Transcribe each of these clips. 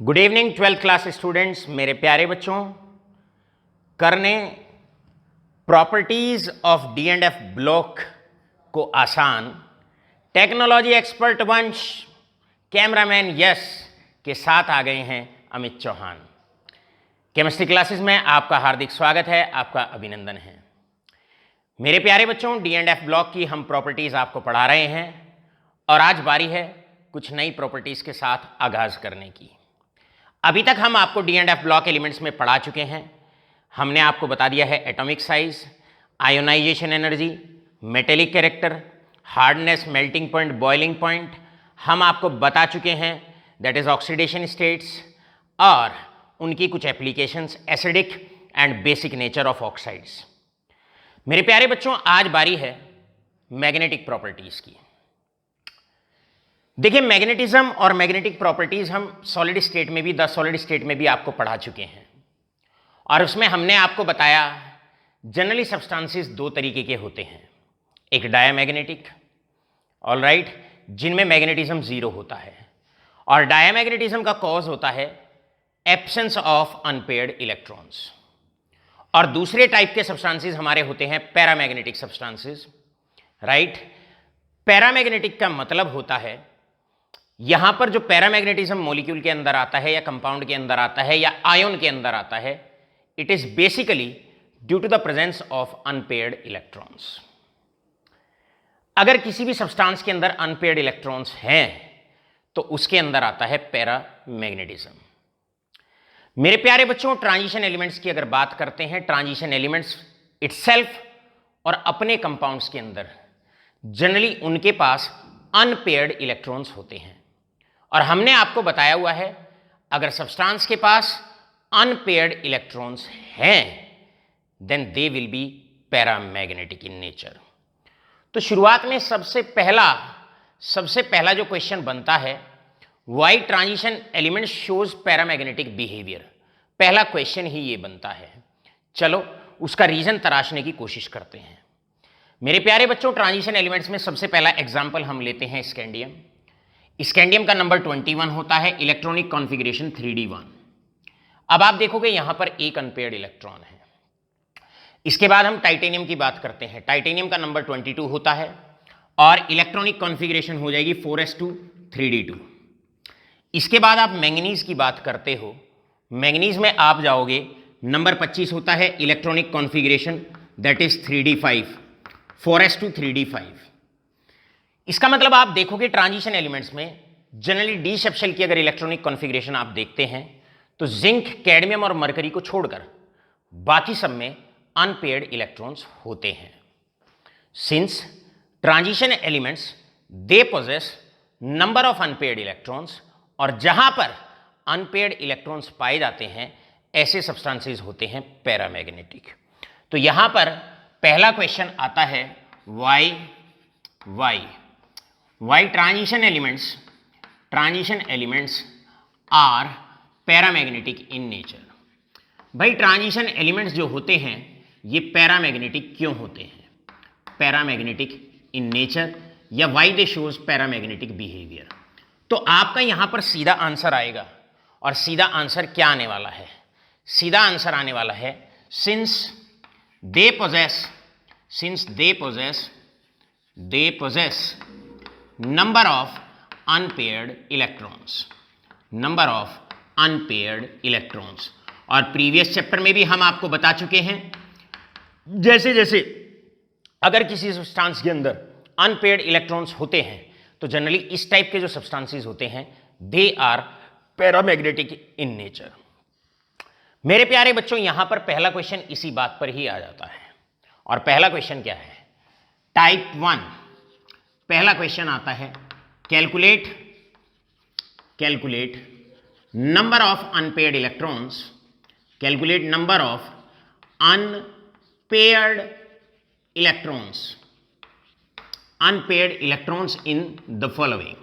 Good evening 12th class students. मेरे प्यारे बच्चों, करने properties of D and F block को आसान, टेक्नोलॉजी एक्सपर्ट वंश कैमरामैन यश के साथ आ गए हैं अमित चौहान। केमिस्ट्री क्लासेस में आपका हार्दिक स्वागत है, आपका अभिनंदन है। मेरे प्यारे बच्चों, डी एंड एफ ब्लॉक की हम प्रॉपर्टीज आपको पढ़ा रहे हैं और आज बारी है कुछ नई प्रॉपर्टीज के साथ आगाज करने की। अभी तक हम आपको D and F block elements में पढ़ा चुके हैं। हमने आपको बता दिया है atomic size, ionisation energy, metallic character, hardness, melting point, boiling point. हम आपको बता चुके हैं दैट इज ऑक्सीडेशन स्टेट्स और उनकी कुछ applications, acidic and basic nature of oxides. मेरे प्यारे बच्चों, आज बारी है मैग्नेटिक प्रॉपर्टीज की। देखिए, मैग्नेटिज्म और मैग्नेटिक प्रॉपर्टीज हम सॉलिड स्टेट में भी, द सॉलिड स्टेट में भी आपको पढ़ा चुके हैं और उसमें हमने आपको बताया जनरली सब्सटेंसेस दो तरीके के होते हैं, एक डायामैग्नेटिक, ऑलराइट, जिनमें मैग्नेटिज्म जीरो होता है, और डायामैग्नेटिज्म का कॉज होता है एब्सेंस ऑफ अनपेयर्ड इलेक्ट्रॉन्स। और दूसरे टाइप के सब्सटेंसेस हमारे होते हैं पैरामैग्नेटिक सब्सटेंसेस, राइट। पैरामैग्नेटिक का मतलब होता है, यहां पर जो पैरामैग्नेटिज्म मॉलिक्यूल के अंदर आता है या कंपाउंड के अंदर आता है या आयन के अंदर आता है, it is basically due to the presence of unpaired electrons. अगर किसी भी सब्सटेंस के अंदर अनपेयर्ड इलेक्ट्रॉन्स हैं तो उसके अंदर आता है पैरामैग्नेटिज्म। मेरे प्यारे बच्चों, ट्रांजिशन एलिमेंट्स की अगर बात करते हैं, ट्रांजिशन एलिमेंट्स इटसेल्फ और अपने कंपाउंड्स के अंदर जनरली उनके पास अनपेयर्ड इलेक्ट्रॉन्स होते हैं। और हमने आपको बताया हुआ है, अगर सब्सटेंस के पास अनपेयर्ड इलेक्ट्रॉन्स हैं then they will be paramagnetic in nature. तो शुरुआत में सबसे पहला जो क्वेश्चन बनता है, why transition element shows paramagnetic behaviour. पहला क्वेश्चन ही ये बनता है। चलो उसका रीजन तराशने की कोशिश करते हैं। मेरे प्यारे बच्चों, ट्रांजिशन एलिमेंट्स में सबसे पहला एग्जाम्पल हम लेते हैं स्कैंडियम। स्कैंडियम का नंबर 21 होता है, इलेक्ट्रॉनिक कॉन्फ़िगरेशन 3d1। अब आप देखोगे यहां पर एक अनपेयर्ड इलेक्ट्रॉन है। इसके बाद हम टाइटेनियम की बात करते हैं। टाइटेनियम का नंबर 22 होता है और इलेक्ट्रॉनिक कॉन्फ़िगरेशन हो जाएगी 4s2 3d2। इसके बाद आप मैंगनीज की बात करते हो। मैंगनीज में आप जाओगे, नंबर 25 होता है, electronic configuration that is 3d5, 4s2 3d5। इसका मतलब आप देखोगे ट्रांजिशन एलिमेंट्स में जनरली डी सबशेल की अगर इलेक्ट्रॉनिक कॉन्फ़िगरेशन आप देखते हैं तो जिंक, कैडमियम और मरकरी को छोड़कर बाकी सब में अनपेयर्ड इलेक्ट्रॉन्स होते हैं। Since transition elements they possess number of unpaired electrons, और जहां पर अनपेयर्ड इलेक्ट्रॉन्स पाए जाते हैं ऐसे सब्सटेंसेस होते हैं पैरामैग्नेटिक। तो यहां पर पहला क्वेश्चन आता है, why transition elements are paramagnetic in nature। भाई ट्रांजिशन एलिमेंट्स जो होते हैं ये पैरामैग्नेटिक क्यों होते हैं, पैरामैग्नेटिक इन नेचर, या why they shows paramagnetic behaviour. तो आपका यहां पर सीधा आंसर आएगा, और सीधा आंसर क्या आने वाला है? सीधा आंसर आने वाला है, since they possess number of unpaired electrons। और प्रीवियस चैप्टर में भी हम आपको बता चुके हैं, जैसे जैसे अगर किसी सब्सटेंस के अंदर अनपेयर्ड इलेक्ट्रॉन्स होते हैं तो जनरली इस टाइप के जो सब्सटेंसेस होते हैं they are paramagnetic in nature. मेरे प्यारे बच्चों, यहां पर पहला क्वेश्चन इसी बात पर ही आ जाता है, और पहला क्वेश्चन क्या है? टाइप 1 पहला क्वेश्चन आता है, calculate number of unpaired electrons, calculate number of unpaired electrons in the following.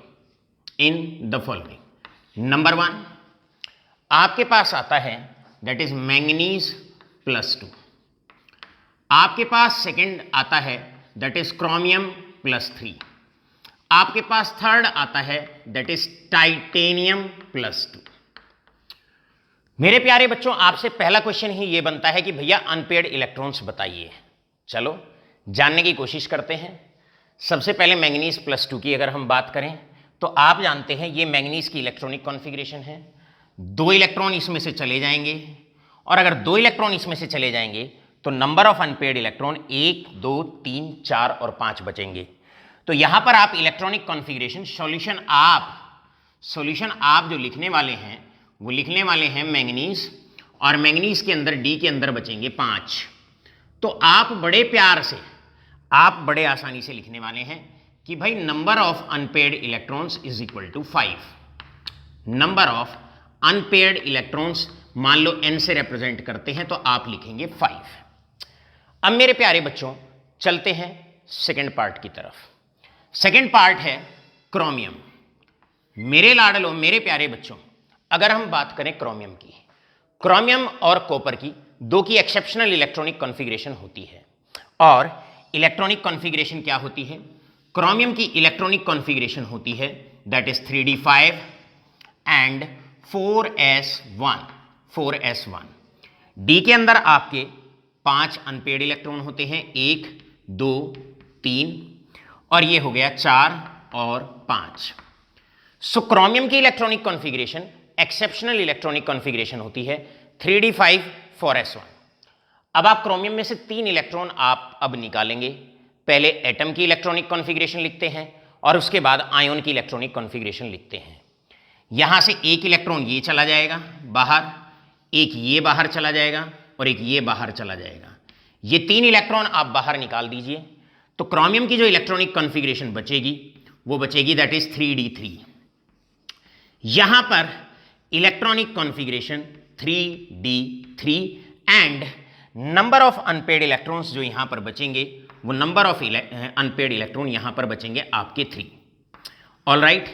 Number 1 आपके पास आता है दैट इज मैंगनीज +2। आपके पास सेकंड आता है दैट इज क्रोमियम +3। आपके पास थर्ड आता है दैट इज टाइटेनियम +2। मेरे प्यारे बच्चों, आपसे पहला क्वेश्चन ही ये बनता है कि भैया अनपेयर्ड इलेक्ट्रॉन्स बताइए। चलो जानने की कोशिश करते हैं। सबसे पहले मैंगनीज +2 की अगर हम बात करें तो आप जानते हैं ये मैंगनीज की इलेक्ट्रॉनिक कॉन्फ़िगरेशन है। 2 इलेक्ट्रॉन इसमें से चले जाएंगे, और अगर 2 इलेक्ट्रॉन इसमें से चले जाएंगे तो नंबर ऑफ अनपेयर्ड इलेक्ट्रॉन 1, 2, 3, 4 और 5 बचेंगे। तो यहां पर आप इलेक्ट्रॉनिक कॉन्फ़िगरेशन सॉल्यूशन आप जो लिखने वाले हैं वो लिखने वाले हैं मैंगनीज, और मैंगनीज के अंदर डी के अंदर बचेंगे 5। तो आप बड़े प्यार से, आप बड़े आसानी से लिखने वाले हैं कि भाई number of unpaired electrons is equal to 5। Number of unpaired electrons मान लो n से रिप्रेजेंट करते हैं तो आप लिखेंगे 5। अब मेरे प्यारे बच्चों चलते हैं सेकंड पार्ट की तरफ। सेकंड पार्ट है क्रोमियम। मेरे लाडलो, मेरे प्यारे बच्चों, अगर हम बात करें क्रोमियम की, क्रोमियम और कॉपर की दो की एक्सेप्शनल इलेक्ट्रॉनिक कॉन्फ़िगरेशन होती है। और इलेक्ट्रॉनिक कॉन्फ़िगरेशन क्या होती है? क्रोमियम की इलेक्ट्रॉनिक कॉन्फ़िगरेशन होती है that is 3d5 and 4s1। D के अंदर आपके 5 अनपेयर्ड इलेक्ट्रॉन होते हैं, 1, 2, 3, और ये हो गया 4 और 5। सो क्रोमियम की electronic configuration exceptional electronic configuration होती है 3d5 4s1। अब आप क्रोमियम में से 3 इलेक्ट्रॉन आप अब निकालेंगे। पहले एटम की इलेक्ट्रॉनिक कॉन्फ़िगरेशन लिखते हैं और उसके बाद आयन की इलेक्ट्रॉनिक कॉन्फ़िगरेशन लिखते हैं। यहां से एक इलेक्ट्रॉन ये चला जाएगा बाहर, एक ये बाहर चला जाएगा और एक ये बाहर चला जाएगा। ये 3 इलेक्ट्रॉन आप बाहर निकाल दीजिए तो क्रोमियम की जो इलेक्ट्रॉनिक कॉन्फ़िगरेशन बचेगी वो बचेगी दैट इज 3d3। यहां पर electronic configuration 3d3 and number of unpaired electrons जो यहां पर बचेंगे वो नंबर ऑफ अनपेयर्ड इलेक्ट्रॉन यहां पर बचेंगे आपके 3। ऑलराइट।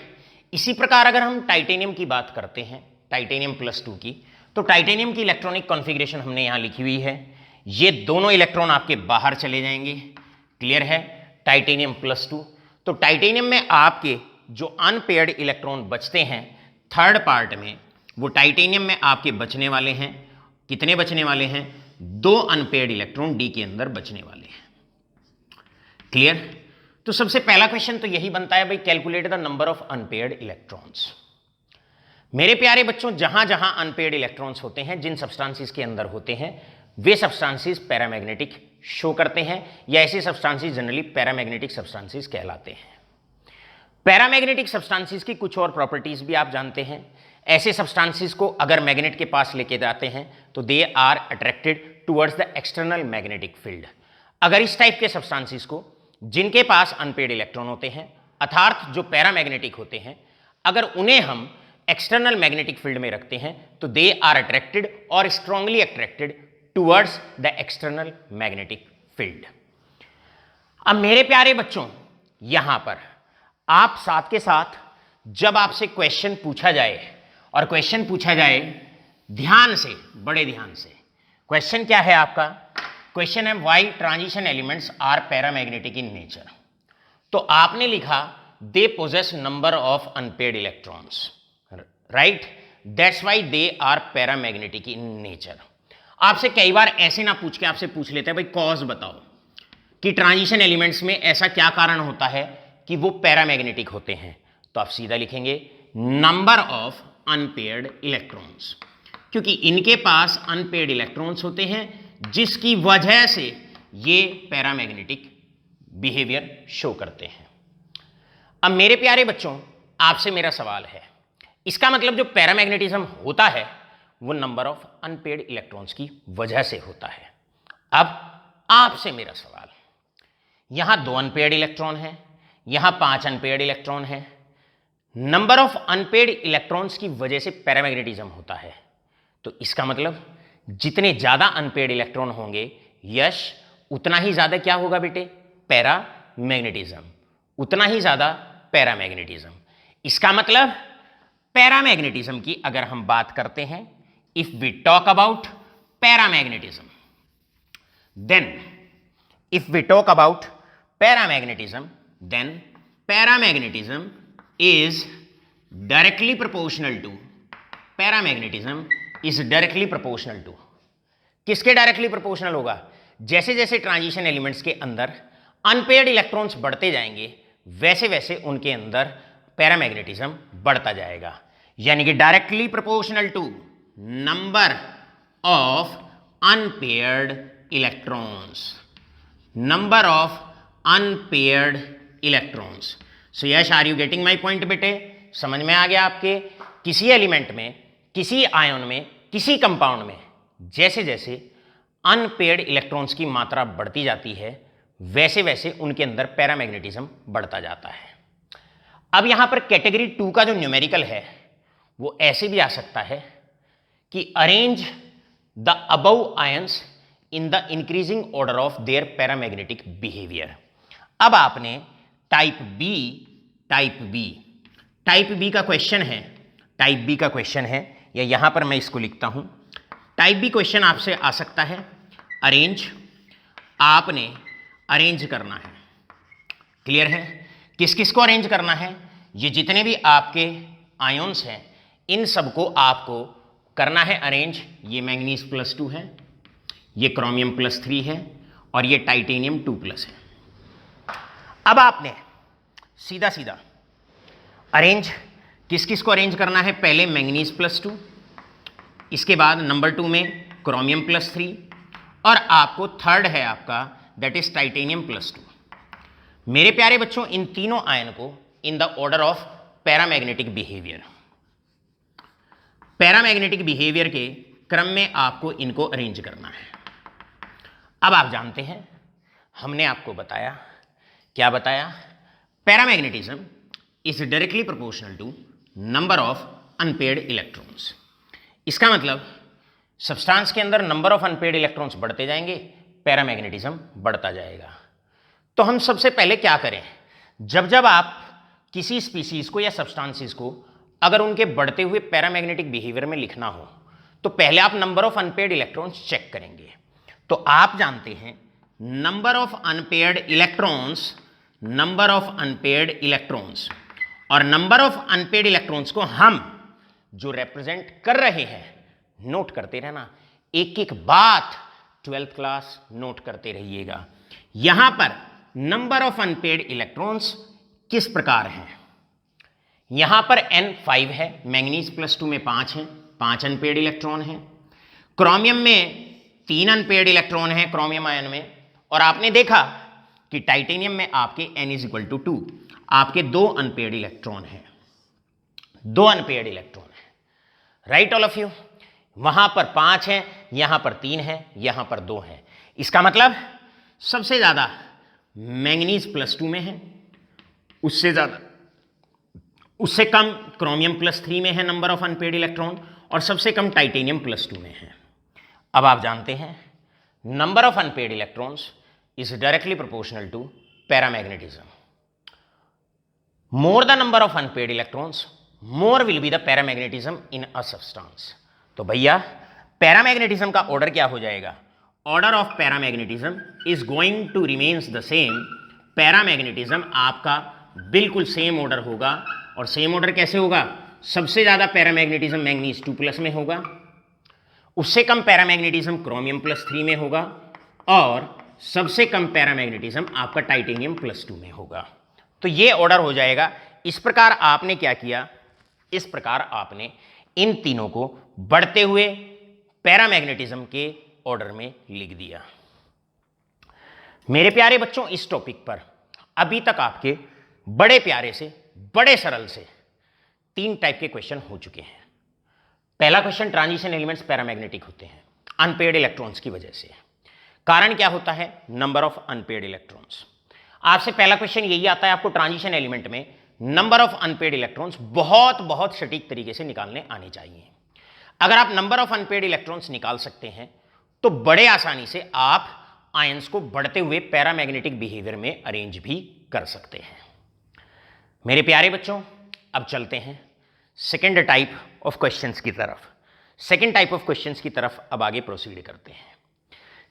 इसी प्रकार अगर हम टाइटेनियम की बात करते हैं, टाइटेनियम +2 की, तो टाइटेनियम की इलेक्ट्रॉनिक कॉन्फ़िगरेशन हमने यहां लिखी हुई है। ये दोनों इलेक्ट्रॉन आपके बाहर चले जाएंगे। क्लियर है? टाइटेनियम +2। तो टाइटेनियम में आपके जो अनपेयर्ड इलेक्ट्रॉन बचते हैं थर्ड पार्ट में, वो टाइटेनियम में आपके बचने वाले हैं। कितने बचने वाले हैं? 2 अनपेयर्ड इलेक्ट्रॉन डी के अंदर बचने वाले हैं। क्लियर? तो सबसे पहला क्वेश्चन तो यही बनता है भाई, calculate the number of unpaired electrons. मेरे प्यारे बच्चों, जहां जहां अनपेयर्ड इलेक्ट्रॉन्स होते हैं, जिन सब्सटेंसेस के अंदर होते हैं, वे सब्सटेंसेस पैरामैग्नेटिक शो करते हैं, या ऐसे सब्सटेंसेस जनरली पैरामैग्नेटिक सब्सटेंसेस कहलाते हैं। पैरामैग्नेटिक सब्सटेंसेस की कुछ और प्रॉपर्टीज भी आप जानते हैं। ऐसे सब्सटेंसेस को अगर मैग्नेट के पास लेके जाते हैं तो they are attracted towards the external magnetic field. अगर इस टाइप के सब्सटेंसेस को, जिनके पास अनपेयर्ड इलेक्ट्रॉन होते हैं अर्थात जो पैरामैग्नेटिक होते हैं, अगर उन्हें हम एक्सटर्नल मैग्नेटिक फील्ड में रखते हैं तो दे आर अट्रैक्टेड और strongly attracted towards the external magnetic field. अब मेरे प्यारे बच्चों, यहां पर आप साथ के साथ जब आपसे क्वेश्चन पूछा जाए, और क्वेश्चन पूछा जाए ध्यान से, बड़े ध्यान से, क्वेश्चन क्या है आपका? क्वेश्चन है why transition elements are paramagnetic in nature. तो आपने लिखा they possess number of unpaired electrons, right, that's why they are paramagnetic in nature. आपसे कई बार ऐसे ना पूछ के आपसे पूछ लेते हैं भाई कॉज बताओ कि ट्रांजिशन एलिमेंट्स में ऐसा क्या कारण होता है कि वो पैरामैग्नेटिक होते हैं। तो आप सीधा लिखेंगे नंबर ऑफ अनपेयर्ड इलेक्ट्रॉन्स, क्योंकि इनके पास अनपेयर्ड इलेक्ट्रॉन्स होते हैं जिसकी वजह से ये पैरामैग्नेटिक बिहेवियर शो करते हैं। अब मेरे प्यारे बच्चों, आपसे मेरा सवाल है, इसका मतलब जो पैरामैग्नेटिज्म होता है वो नंबर ऑफ अनपेयर्ड इलेक्ट्रॉन्स की वजह से होता है। अब आपसे मेरा सवाल, यहां 2 अनपेयर्ड इलेक्ट्रॉन है, यहां 5 अनपेयर्ड इलेक्ट्रॉन है। नंबर ऑफ अनपेयर्ड इलेक्ट्रॉन्स की वजह से पैरामैग्नेटिज्म होता है, तो इसका मतलब जितने ज्यादा अनपेयर्ड इलेक्ट्रॉन होंगे यश, उतना ही ज्यादा क्या होगा बेटे? पैरामैग्नेटिज्म, उतना ही ज्यादा पैरामैग्नेटिज्म। इसका मतलब पैरामैग्नेटिज्म की अगर हम बात करते हैं, if we talk about paramagnetism, then if we talk about paramagnetism, then paramagnetism is directly proportional to, paramagnetism is directly proportional to, किसके डायरेक्टली प्रोपोर्शनल होगा? जैसे जैसे ट्रांजिशन एलिमेंट्स के अंदर अनपेयर्ड इलेक्ट्रॉन्स बढ़ते जाएंगे वैसे वैसे उनके अंदर पैरामैग्नेटिज्म बढ़ता जाएगा, यानी कि directly proportional to number of unpaired electrons, number of unpaired electrons. So yes, are you getting my point बेटे? समझ में आ गया आपके? किसी एलिमेंट में, किसी आयन में, किसी कंपाउंड में जैसे जैसे अनपेयर्ड इलेक्ट्रॉन्स की मात्रा बढ़ती जाती है वैसे वैसे उनके अंदर पैरामैग्नेटिज्म बढ़ता जाता है। अब यहां पर कैटेगरी 2 का जो न्यूमेरिकल है वो ऐसे भी आ सकता है कि arrange the above ions in the increasing order of their paramagnetic behaviour. अब आपने टाइप बी का क्वेश्चन है, टाइप बी का क्वेश्चन है, या यहां पर मैं इसको लिखता हूं, टाइप बी क्वेश्चन आपसे आ सकता है। अरेंज, आपने अरेंज करना है, क्लियर है? किस किस को अरेंज करना है? ये जितने भी आपके आयन्स हैं इन सबको आपको करना है अरेंज। ये मैंगनीज +2 है, ये क्रोमियम +3 है और ये टाइटेनियम 2+ है। अब आपने सीधा सीधा अरेंज किस किस को अरेंज करना है? पहले मैंगनीज +2, इसके बाद नंबर 2 में क्रोमियम +3 और आपको थर्ड है आपका दैट इज टाइटेनियम +2। मेरे प्यारे बच्चों, इन तीनों आयन को in the order of paramagnetic behaviour, paramagnetic behaviour के क्रम में आपको इनको अरेंज करना है। अब आप जानते हैं हमने आपको बताया, क्या बताया? Paramagnetism is directly proportional to number of unpaired electrons. इसका मतलब सब्सटेंस के अंदर नंबर ऑफ अनपेयर्ड इलेक्ट्रॉन्स बढ़ते जाएंगे, पैरामैग्नेटिज्म बढ़ता जाएगा। तो हम सबसे पहले क्या करें? जब जब आप किसी स्पीसीज को या सब्सटेंसेस को अगर उनके बढ़ते हुए पैरामैग्नेटिक बिहेवियर में लिखना हो तो पहले आप number of unpaired electrons check करेंगे। तो आप जानते हैं number of unpaired electrons, number of unpaired electrons, और नंबर ऑफ अनपेयर्ड इलेक्ट्रॉन्स को हम जो रिप्रेजेंट कर रहे हैं, नोट करते रहना, एक एक बात 12th क्लास नोट करते रहिएगा। यहां पर नंबर ऑफ अनपेयर्ड इलेक्ट्रॉन्स किस प्रकार हैं? यहां पर N5 है, मैंगनीज +2 में 5 हैं, 5 अनपेयर्ड इलेक्ट्रॉन हैं। क्रोमियम में 3 अनपेयर्ड इलेक्ट्रॉन हैं क्रोमियम आयन में, और आपने देखा कि टाइटेनियम में आपके N = 2, आपके 2 अनपेयर्ड इलेक्ट्रॉन हैं, 2 अनपेयर्ड इलेक्ट्रॉन हैं, राइट ऑल ऑफ यू? वहां पर 5 हैं, यहां पर 3 हैं, यहां पर 2 हैं। इसका मतलब सबसे ज्यादा मैंगनीज +2 में है, उससे ज्यादा, उससे कम क्रोमियम +3 में है नंबर ऑफ अनपेयर्ड इलेक्ट्रॉन, और सबसे कम टाइटेनियम +2 में है। अब आप जानते हैं number of unpaired electrons is directly proportional to paramagnetism. More the number of unpaired electrons, more will be the paramagnetism in a substance. तो भैया पैरामैग्नेटिज्म का ऑर्डर क्या हो जाएगा? Order of paramagnetism is going to remains the same. Paramagnetism आपका बिल्कुल same order होगा, और सेम ऑर्डर कैसे होगा? सबसे ज्यादा पैरामैग्नेटिज्म मैंगनीज 2+ में होगा, उससे कम पैरामैग्नेटिज्म क्रोमियम +3 में होगा, और सबसे कम पैरामैग्नेटिज्म आपका टाइटेनियम +2 में होगा। तो ये ऑर्डर हो जाएगा। इस प्रकार आपने क्या किया? इस प्रकार आपने इन तीनों को बढ़ते हुए पैरामैग्नेटिज्म के ऑर्डर में लिख दिया। मेरे प्यारे बच्चों, इस टॉपिक पर अभी तक आपके बड़े प्यारे से, बड़े सरल से 3 टाइप के क्वेश्चन हो चुके हैं। पहला क्वेश्चन, ट्रांजिशन एलिमेंट्स पैरामैग्नेटिक होते हैं अनपेयर्ड इलेक्ट्रॉन्स की वजह से। कारण क्या होता है? Number of unpaired electrons. आपसे पहला क्वेश्चन यही आता है, आपको ट्रांजिशन एलिमेंट में नंबर ऑफ अनपेयर्ड इलेक्ट्रॉन्स बहुत बहुत सटीक तरीके से निकालने आने चाहिए। अगर आप नंबर ऑफ अनपेयर्ड इलेक्ट्रॉन्स निकाल सकते हैं तो बड़े आसानी से आप आयंस को बढ़ते हुए पैरामैग्नेटिक बिहेवियर में अरेंज भी कर सकते हैं। मेरे प्यारे बच्चों, अब चलते हैं सेकेंड टाइप ऑफ क्वेश्चंस की तरफ। सेकेंड टाइप ऑफ क्वेश्चंस की तरफ अब आगे प्रोसीड करते हैं।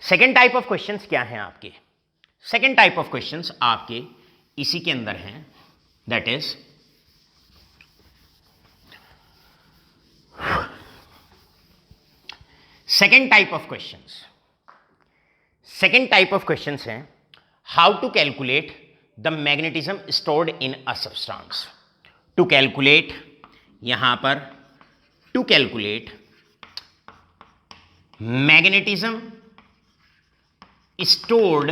सेकेंड टाइप ऑफ क्वेश्चंस क्या हैं आपके? सेकेंड टाइप ऑफ क्वेश्चंस आपके इसी के अंदर हैं, that is second type of questions हैं how to calculate the magnetism stored in a substance. To calculate, यहां पर to calculate magnetism stored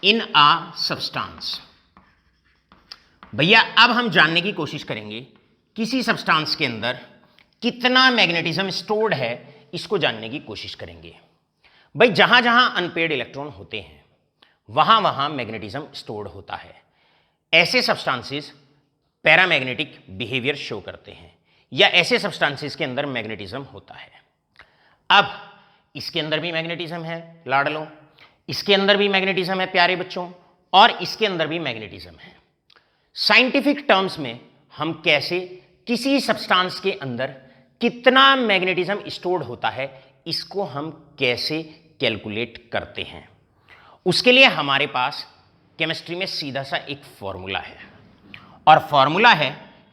in a substance. भैया अब हम जानने की कोशिश करेंगे किसी सब्सटेंस के अंदर कितना मैग्नेटिज्म स्टोर्ड है, इसको जानने की कोशिश करेंगे। भाई जहां जहां अनपेयर्ड इलेक्ट्रॉन होते हैं वहां वहां मैग्नेटिज्म स्टोर्ड होता है। ऐसे सब्सटेंसेस पैरामैग्नेटिक बिहेवियर शो करते हैं या ऐसे सब्सटेंसेस के अंदर मैग्नेटिज्म होता है। अब इसके अंदर भी मैग्नेटिज्म है लाडलो, इसके अंदर भी मैग्नेटिज्म है प्यारे बच्चों, और इसके अंदर भी मैग्नेटिज्म है। साइंटिफिक टर्म्स में हम कैसे किसी सब्सटेंस के अंदर कितना मैग्नेटिज्म स्टोर्ड होता है, इसको हम कैसे कैलकुलेट करते हैं, उसके लिए हमारे पास केमिस्ट्री में सीधा सा एक फॉर्मूला है, और फॉर्मूला है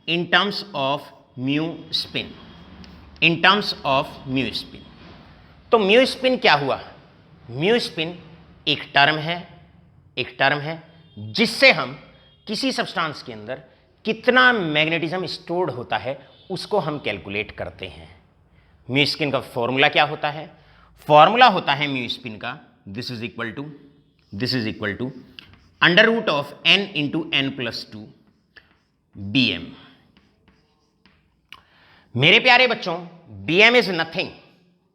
in terms of mu spin. In terms of mu spin, तो म्यू स्पिन क्या हुआ? म्यू स्पिन एक टर्म है जिससे हम किसी सब्सटेंस के अंदर कितना मैग्नेटिज्म स्टोर्ड होता है उसको हम कैलकुलेट करते हैं। म्यू स्पिन का फॉर्मूला क्या होता है? फॉर्मूला होता है म्यू स्पिन का this is equal to under root of n into n+2 bm। मेरे प्यारे बच्चों, bm is nothing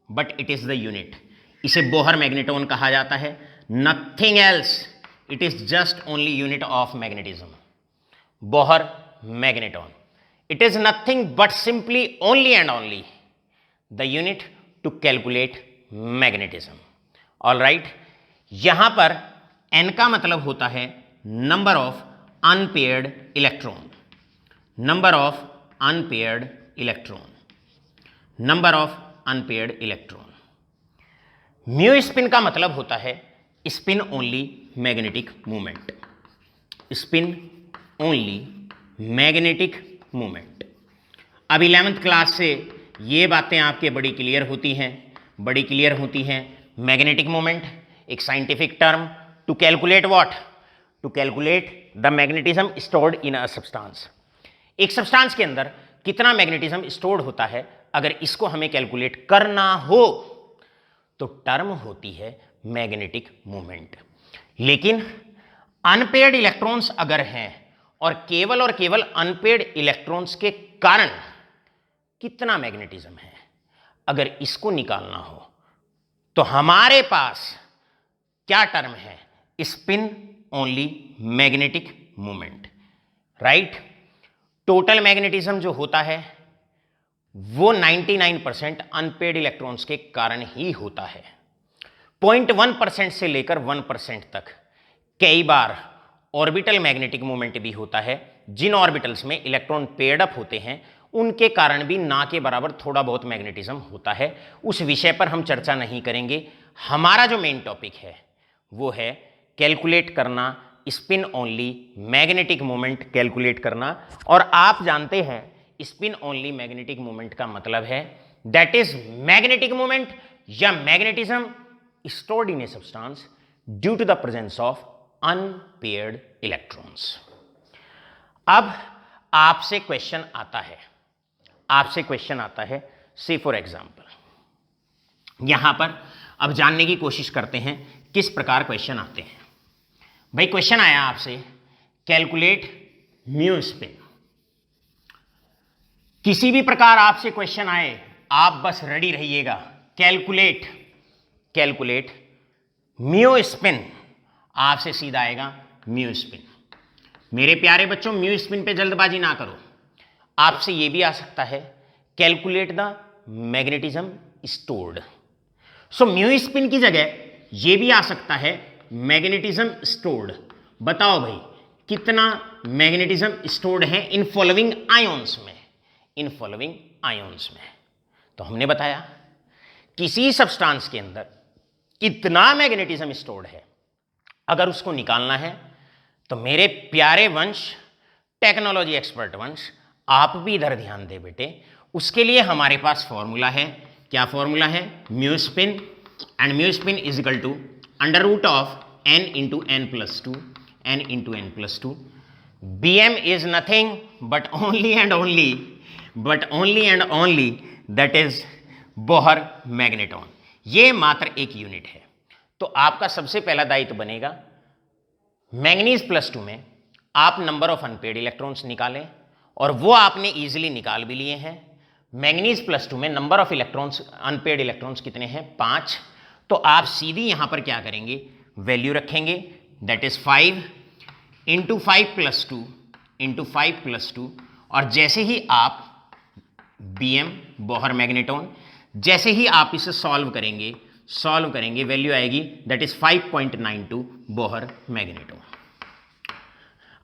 but it is the unit. इसे बोहर मैग्नेटोन कहा जाता है, nothing else, it is just only unit of magnetism. Bohr magneton, it is nothing but simply only and only the unit to calculate magnetism. All right, यहां पर n का मतलब होता है number of unpaired electron, number of unpaired electron, number of unpaired electron. Mu spin का मतलब होता है spin only magnetic movement, spin only magnetic movement. अब 11th क्लास से ये बातें आपके बड़ी क्लियर होती हैं। मैग्नेटिक मूवमेंट एक scientific term to calculate what? To calculate the magnetism stored in a substance. एक सब्सटेंस के अंदर कितना मैग्नेटिज्म स्टोर्ड होता है, अगर इसको हमें कैलकुलेट करना हो तो टर्म होती है मैग्नेटिक मूवमेंट। लेकिन अनपेयर्ड इलेक्ट्रॉन्स अगर हैं और केवल अनपेयर्ड इलेक्ट्रॉन्स के कारण कितना मैग्नेटिज्म है, अगर इसको निकालना हो तो हमारे पास क्या टर्म है? Spin only magnetic movement, right. Total magnetism जो होता है वो 99% अनपेयर्ड इलेक्ट्रॉन्स के कारण ही होता है। 0.1% से लेकर 1% तक कई बार ऑर्बिटल मैग्नेटिक मूवमेंट भी होता है। जिन ऑर्बिटल्स में इलेक्ट्रॉन पेयर्ड अप होते हैं उनके कारण भी ना के बराबर थोड़ा बहुत मैग्नेटिज्म होता है। उस विषय पर हम चर्चा नहीं करेंगे। हमारा जो मेन टॉपिक है वो है कैलकुलेट करना, spin only magnetic movement calculate करना। और आप जानते हैं स्पिन ओनली मैग्नेटिक मूवमेंट का मतलब है दैट इज मैग्नेटिक मूवमेंट या magnetism stored in a substance due to the presence of unpaired electrons. अब आपसे क्वेश्चन आता है से फॉर एग्जांपल यहां पर अब जानने की कोशिश करते हैं किस प्रकार क्वेश्चन आते हैं। भाई क्वेश्चन आया आपसे कैलकुलेट म्यू स्पिन। किसी भी प्रकार आपसे क्वेश्चन आए आप बस रेडी रहिएगा। कैलकुलेट म्यू स्पिन, आपसे सीधा आएगा म्यू स्पिन। मेरे प्यारे बच्चों, म्यू स्पिन पे जल्दबाजी ना करो। आपसे यह भी आ सकता है calculate the magnetism stored. So mu spin की जगह यह भी आ सकता है मैग्नेटिज्म स्टोर्ड। बताओ भाई कितना मैग्नेटिज्म स्टोर्ड है इन फॉलोइंग आयोन्स में, तो हमने बताया किसी सब्सटेंस के अंदर कितना मैग्नेटिज्म स्टोर्ड है, अगर उसको निकालना है तो मेरे प्यारे वंश, टेक्नोलॉजी एक्सपर्ट वंश, आप भी इधर ध्यान दे बेटे। उसके लिए हमारे पास फॉर्मूला है क्या फॉर्मूला है, mu spin, and mu spin is equal to under root of n into n plus two, n into n plus two. Bm is nothing but only and only that is Bohr magneton. ये मात्र एक unit है। तो आपका सबसे पहला दायित्व बनेगा मैंगनीज प्लस टू में आप नंबर ऑफ अनपेड इलेक्ट्रॉन्स निकालें, और वो आपने इजीली निकाल भी लिए हैं। मैंगनीज प्लस टू में number of electrons, unpaired electrons कितने हैं, 5। तो आप सीधी यहां पर क्या करेंगे, वैल्यू रखेंगे, that is 5 into 5 plus two into 5 plus two, और जैसे ही आप Bm बोहर मैग्नेटॉन, जैसे ही आप इसे सॉल्व करेंगे वैल्यू आएगी दैट इज 5.92 बोहर मैग्नेटॉन।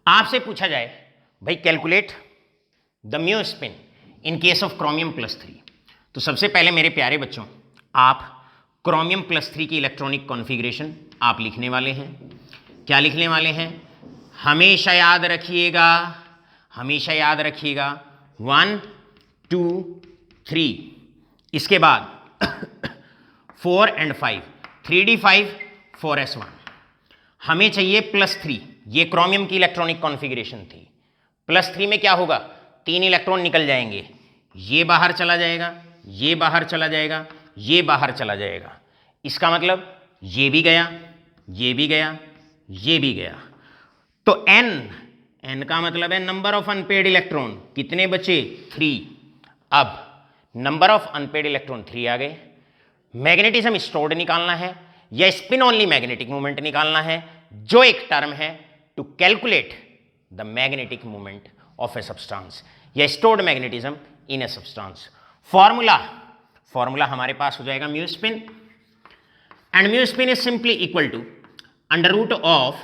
आपसे पूछा जाए भाई calculate the mu spin in case of chromium plus 3, तो सबसे पहले मेरे प्यारे बच्चों आप क्रोमियम प्लस 3 की इलेक्ट्रॉनिक कॉन्फ़िगरेशन आप लिखने वाले हैं। क्या लिखने वाले हैं, हमेशा याद रखिएगा 1 2 3, इसके बाद 4 एंड 5, 3d5 4s1। हमें चाहिए +3, ये क्रोमियम की इलेक्ट्रॉनिक कॉन्फ़िगरेशन थी। +3 में क्या होगा, 3 इलेक्ट्रॉन निकल जाएंगे, ये बाहर चला जाएगा, ये बाहर चला जाएगा, ये बाहर चला जाएगा। इसका मतलब ये भी गया, ये भी गया, ये भी गया। तो n का मतलब है नंबर ऑफ अनपेड इलेक्ट्रॉन, कितने बचे, 3। अब नंबर ऑफ अनपेड इलेक्ट्रॉन 3 आ गए। मैग्नेटिज्म स्टोर्ड निकालना है या स्पिन ओनली मैग्नेटिक मूवमेंट निकालना है, जो एक टर्म है to calculate the magnetic movement of a substance या stored magnetism in a substance. Formula हमारे पास हो जाएगा mu spin, and mu spin is simply equal to under root of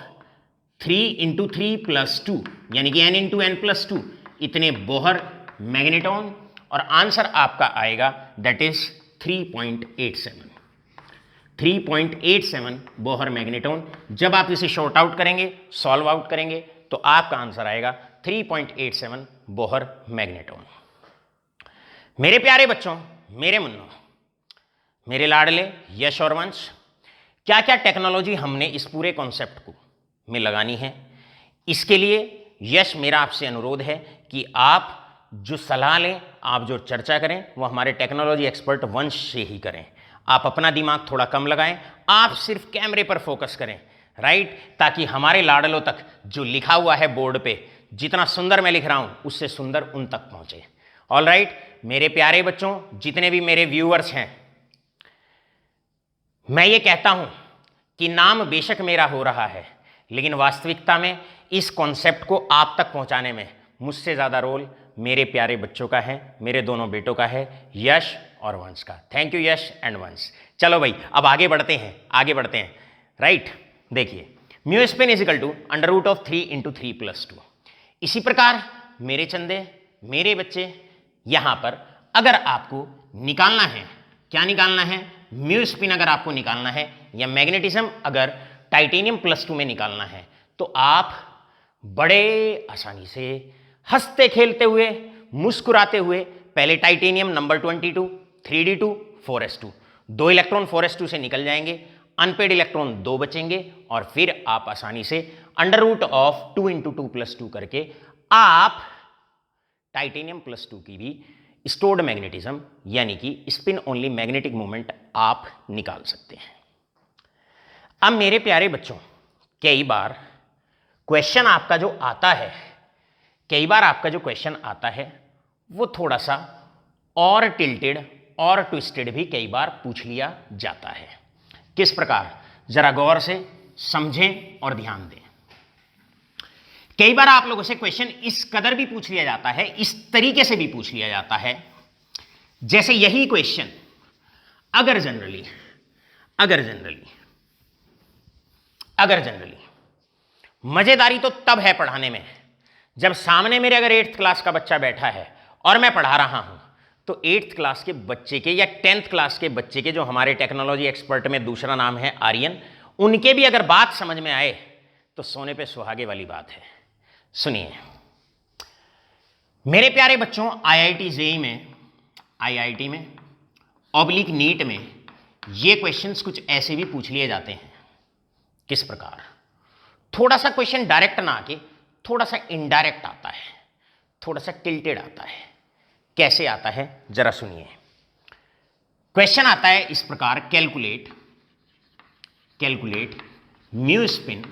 3 into 3 plus 2, यानी कि n इंटू एन प्लस 2, इतने Bohr magneton, और answer आपका आएगा दैट इज 3.87 बोहर मैग्नेटॉन। जब आप इसे शॉर्ट आउट करेंगे, सॉल्व आउट करेंगे, तो आपका आंसर आएगा 3.87 बोहर मैग्नेटॉन। मेरे प्यारे बच्चों, मेरे मुन्नों, मेरे लाडले यश और वंश, क्या क्या टेक्नोलॉजी हमने इस पूरे कॉन्सेप्ट को में लगानी है, इसके लिए यश मेरा आपसे अनुरोध है कि आप जो सलाह लें, आप जो चर्चा करें, वो हमारे टेक्नोलॉजी एक्सपर्ट वंश से ही करें। आप अपना दिमाग थोड़ा कम लगाएं, आप सिर्फ कैमरे पर फोकस करें, राइट, ताकि हमारे लाडलों तक जो लिखा हुआ है बोर्ड पे, जितना सुंदर मैं लिख रहा हूं उससे सुंदर उन तक पहुंचे। ऑल राइट, मेरे प्यारे बच्चों, जितने भी मेरे व्यूअर्स हैं, मैं ये कहता हूं कि नाम बेशक मेरा हो रहा है, लेकिन वास्तविकता में इस कॉन्सेप्ट को आप तक पहुंचाने में मुझसे ज़्यादा रोल मेरे प्यारे बच्चों का है, मेरे दोनों बेटों का है, यश और वंश का। थैंक यू यश एंड वंश। चलो भाई, अब आगे बढ़ते हैं, राइट। देखिए, mu spin is equal to under root of 3 into 3 plus 2। इसी प्रकार मेरे चंदे, मेरे बच्चे, यहां पर अगर आपको निकालना है, क्या निकालना है, म्यू स्पिन अगर आपको निकालना है या मैग्नेटिज्म अगर टाइटेनियम +2 में निकालना है, तो आप बड़े आसानी से हंसते खेलते हुए, मुस्कुराते हुए, पहले titanium number 22, 3d2 4s2, 2 electron 4s2 से निकल जाएंगे, अनपेड इलेक्ट्रॉन 2 बचेंगे, और फिर आप आसानी से under root of 2 into 2 plus 2 करके आप टाइटेनियम +2 की भी स्टोर्ड मैग्नेटिज्म यानी कि स्पिन ओनली मैग्नेटिक मूवमेंट आप निकाल सकते हैं। अब मेरे प्यारे बच्चों, कई बार क्वेश्चन आपका जो आता है वो थोड़ा सा और टिल्टेड और ट्विस्टेड भी कई बार पूछ लिया जाता है। किस प्रकार, जरा गौर से समझें और ध्यान दें। कई बार आप लोगों से क्वेश्चन इस कदर भी पूछ लिया जाता है, इस तरीके से भी पूछ लिया जाता है, जैसे यही क्वेश्चन अगर जनरली मजेदारी तो तब है पढ़ाने में जब सामने मेरे अगर 8th क्लास का बच्चा बैठा है और मैं पढ़ा रहा हूं, तो 8th क्लास के बच्चे के या 10th क्लास के बच्चे के, जो हमारे टेक्नोलॉजी एक्सपर्ट में दूसरा नाम है आर्यन, उनके भी अगर बात समझ में आए तो सोने पे सुहागे वाली बात है। सुनिए मेरे प्यारे बच्चों, आईआईटी में ऑब्लिक नीट में ये क्वेश्चंस कुछ ऐसे भी पूछ लिए जाते हैं। किस प्रकार? थोड़ा सा क्वेश्चन डायरेक्ट ना आके थोड़ा सा इनडायरेक्ट आता है, थोड़ा सा टिल्टेड आता है। कैसे आता है जरा सुनिए। क्वेश्चन आता है इस प्रकार, calculate mu spin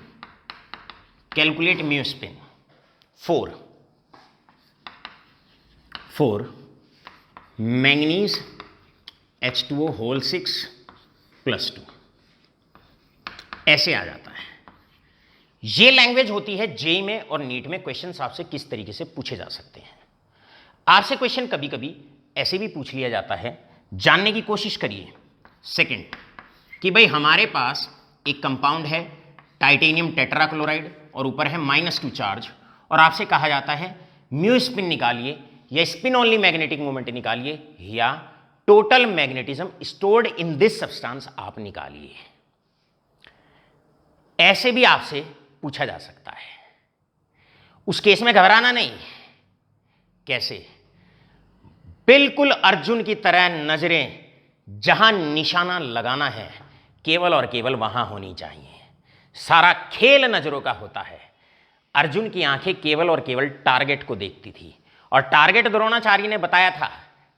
for manganese H2O whole 6 + 2। ऐसे आ जाता है। ये लैंग्वेज होती है जेई में और नीट में क्वेश्चन आपसे किस तरीके से पूछे जा सकते हैं। आपसे क्वेश्चन कभी कभी ऐसे भी पूछ लिया जाता है, जानने की कोशिश करिए। सेकंड, कि भाई हमारे पास एक कंपाउंड है टाइटेनियम टेट्राक्लोराइड और ऊपर है -2 चार्ज, और आपसे कहा जाता है म्यू स्पिन निकालिए या स्पिन ओनली मैग्नेटिक मोमेंट निकालिए या total magnetism stored in this substance आप निकालिए। ऐसे भी आपसे पूछा जा सकता है। उस केस में घबराना नहीं। कैसे? बिल्कुल अर्जुन की तरह नजरें जहां निशाना लगाना है केवल और केवल वहां होनी चाहिए। सारा खेल नजरों का होता है। अर्जुन की आंखें केवल और केवल टारगेट को देखती थी, और टारगेट द्रोणाचार्य ने बताया था।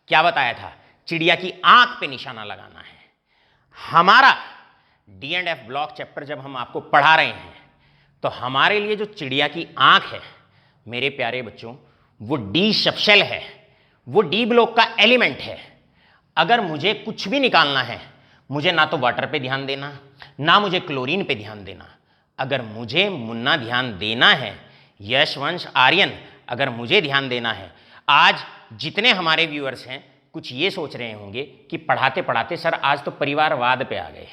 क्या बताया था? चिड़िया की आंख पे निशाना लगाना है। हमारा D&F ब्लॉक चैप्टर जब हम आपको पढ़ा रहे हैं तो हमारे लिए जो चिड़िया की आंख है मेरे प्यारे बच्चों, वो डी सबशेल है, वो डी ब्लॉक का एलिमेंट है। अगर मुझे कुछ भी निकालना है, मुझे ना तो वाटर पे ध्यान देना, ना मुझे क्लोरीन पे ध्यान देना। अगर मुझे मुन्ना ध्यान देना है, यशवंश आर्यन अगर मुझे ध्यान देना है, आज जितने हमारे व्यूअर्स हैं कुछ ये सोच रहे होंगे कि पढ़ाते पढ़ाते सर आज तो परिवारवाद पे आ गए।